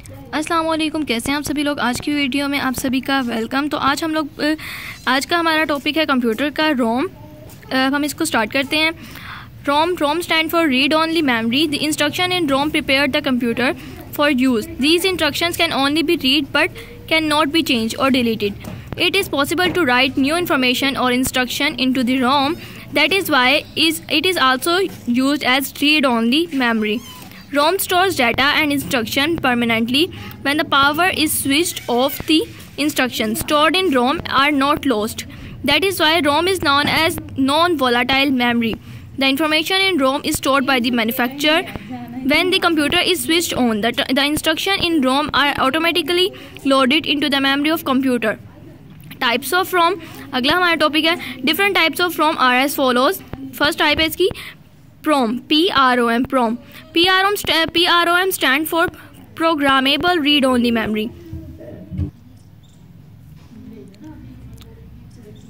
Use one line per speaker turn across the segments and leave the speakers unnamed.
अस्सलाम वालेकुम, कैसे हैं आप सभी लोग। आज की वीडियो में आप सभी का वेलकम। तो आज का हमारा टॉपिक है कंप्यूटर का रोम। हम इसको स्टार्ट करते हैं। ROM stand for read only memory. The instruction in ROM prepare the computer for use. These instructions can only be read but can not be change और deleted. It is possible to write new information or instruction into the ROM. That is why it is also used as read-only memory. ROM stores data and instruction permanently. When the power is switched off, the instructions stored in ROM are not lost. That is why ROM is known as non-volatile memory. The information in ROM is stored by the manufacturer. When the computer is switched on, the instruction in ROM are automatically loaded into the memory of computer. Types of ROM, अगला हमारा topic है। Different types of ROM are as follows. First type है इसकी PROM, PROM, PROM. PROM stand for programmable read only memory.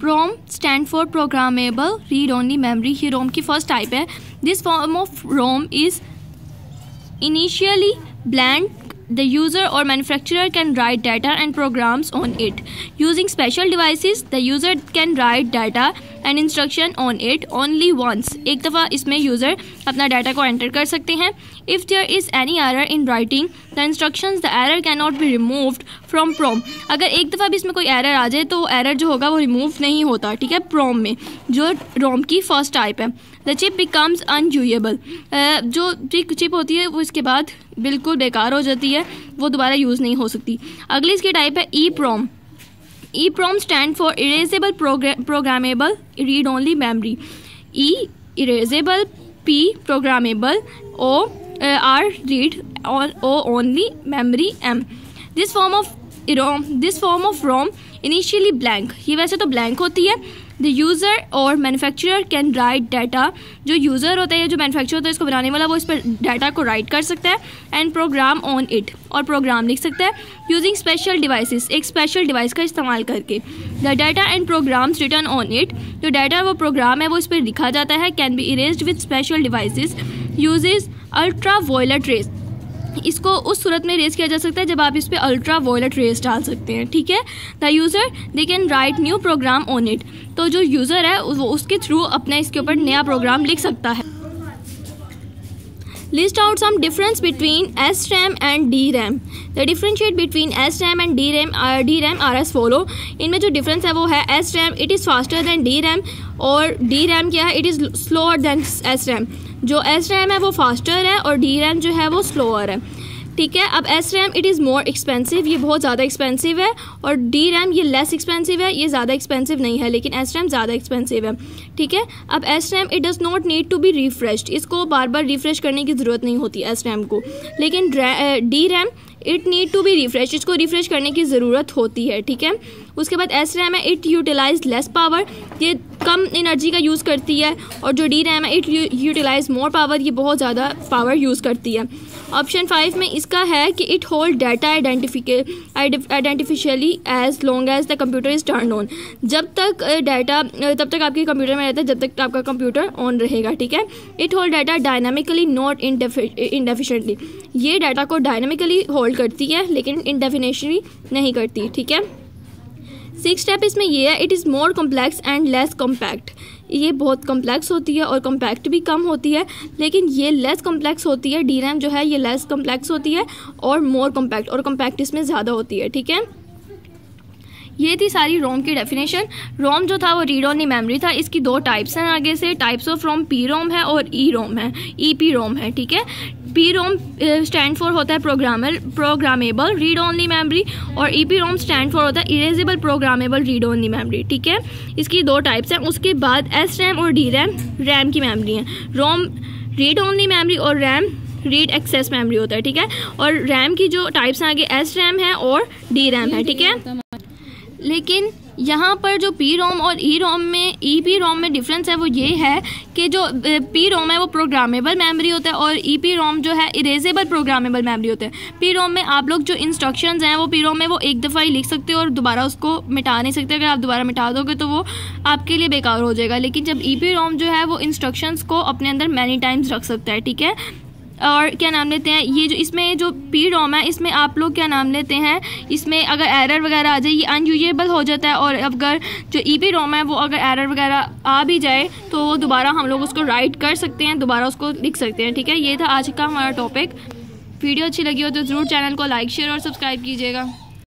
PROM stand for programmable read only memory. ये ROM की first type है। This form of ROM is initially blank. The user or manufacturer can write data and programs on it. Using special devices, the user can write data and instruction on it only once. एक दफ़ा इसमें user अपना data को enter कर सकते हैं. If there is any error in writing the instructions, the error cannot be removed from PROM. अगर एक दफ़ा भी इसमें कोई एरर आ जाए तो एरर जो होगा वो रिमूव नहीं होता, ठीक है, PROM में, जो ROM की फर्स्ट टाइप है. The chip becomes unusable. जो चिप होती है वो इसके बाद बिल्कुल बेकार हो जाती है, वो दोबारा यूज़ नहीं हो सकती. अगली इसकी टाइप है EPROM. EPROM stand for erasable programmable read only memory. E erasable, P programmable, O R read, O only memory, M. This form of ROM initially blank. ये वैसे तो ब्लैंक होती है. द यूज़र और मैन्युफैक्चरर कैन राइट डाटा. जो user होता है, जो मैन्युफैक्चर होता है, इसको बनाने वाला, वो इस पर डाटा को राइट कर सकता है. एंड प्रोग्राम ऑन इट, और प्रोग्राम लिख सकता है. यूजिंग स्पेशल डिवाइसेस, एक स्पेशल डिवाइस का इस्तेमाल करके. The data and programs written on it. जो डाटा वो प्रोग्राम है वो इस पर लिखा जाता है. Can be erased with special devices. Uses ultraviolet rays. इसको उस सूरत में रेज किया जा सकता है जब आप इस पर अल्ट्रा वायलेट रेज डाल सकते हैं, ठीक है. The user they can write new program on it. तो जो यूज़र है वो उसके थ्रू अपना इसके ऊपर नया प्रोग्राम लिख सकता है. List out some difference between SRAM and DRAM. The differentiate between SRAM and DRAM are as follow. इनमें जो डिफरेंस है वो है SRAM it is faster than DRAM, और DRAM क्या है, it is slower than SRAM. जो SRAM है वो फास्टर है और DRAM जो है वो स्लोअर है, ठीक है. अब SRAM it is more expensive, ये बहुत ज़्यादा एक्सपेंसिव है, और DRAM ये लेस एक्सपेंसिव है, ये ज़्यादा एक्सपेंसिव नहीं है, लेकिन SRAM ज़्यादा एक्सपेंसिव है, ठीक है. अब SRAM it does not need to be refreshed. इसको बार बार रिफ्रेश करने की ज़रूरत नहीं होती SRAM को. लेकिन DRAM it need to be refresh, इसको रिफ्रेश करने की ज़रूरत होती है, ठीक है. उसके बाद SRAM है इट यूटिलाइज लेस पावर, ये कम एनर्जी का यूज़ करती है. और जो DRAM है इट यूटिलाइज मोर पावर, ये बहुत ज़्यादा पावर यूज़ करती है. ऑप्शन 5 में इसका है कि it hold data indefinitely as long as the computer is turn on. जब तक डाटा तब तक आपके कंप्यूटर में रहता है जब तक आपका कंप्यूटर ऑन रहेगा, ठीक है. It hold data dynamically not indefinitely. ये डाटा को डायनामिकली होल्ड करती है लेकिन इंडेफिनेटली नहीं करती, ठीक है. 6 स्टेप इसमें ये है, it is more complex and less compact. ये बहुत कम्प्लेक्स होती है और कम्पैक्ट भी कम होती है, लेकिन ये लेस कम्प्लेक्स होती है. DRAM जो है ये लेस कम्प्लेक्स होती है और मोर कम्पैक्ट, और कम्पैक्ट इसमें ज़्यादा होती है, ठीक है. ये थी सारी रोम की डेफिनेशन. रोम जो था वो रीड ओनली मेमोरी था. इसकी 2 टाइप्स हैं. आगे से टाइप्स ऑफ रोम PROM है और EROM है, EPROM है, ठीक है. PROM स्टैंड फॉर होता है प्रोग्रामेबल रीड ओनली मेमोरी, और EPROM स्टैंड फॉर होता है erasable programmable read only memory, ठीक है. इसकी 2 टाइप्स हैं. उसके बाद SRAM और DRAM रैम की मेमोरी हैं. रोम रीड ओनली मेमोरी और रैम रीड एक्सेस मेमोरी होता है, ठीक है. और रैम की जो टाइप्स हैं आगे SRAM है और DRAM है, ठीक है. लेकिन यहाँ पर जो PROM और EPROM में डिफरेंस है वो ये है कि जो PROM है वो प्रोग्रामेबल मेमोरी होता है और EPROM जो है इरेजेबल प्रोग्रामेबल मेमोरी होता है. PROM में आप लोग जो इंस्ट्रक्शंस हैं वो PROM में वो एक दफ़ा ही लिख सकते हो और दोबारा उसको मिटा नहीं सकते. अगर आप दोबारा मिटा दोगे तो वो आपके लिए बेकार हो जाएगा. लेकिन जब EPROM जो है वो इंस्ट्रक्शंस को अपने अंदर मैनी टाइम्स रख सकता है, ठीक है. और क्या नाम लेते हैं ये जो इसमें जो पी रोम है इसमें आप लोग क्या नाम लेते हैं, इसमें अगर एरर वगैरह आ जाए ये अनयूजेबल हो जाता है, और अगर जो ई पी रोम है वो अगर एरर वगैरह आ भी जाए तो वो दोबारा हम लोग उसको राइट कर सकते हैं, दोबारा उसको लिख सकते हैं। ठीक है, ये था आज का हमारा टॉपिक। वीडियो अच्छी लगी हो तो ज़रूर चैनल को लाइक शेयर और सब्सक्राइब कीजिएगा।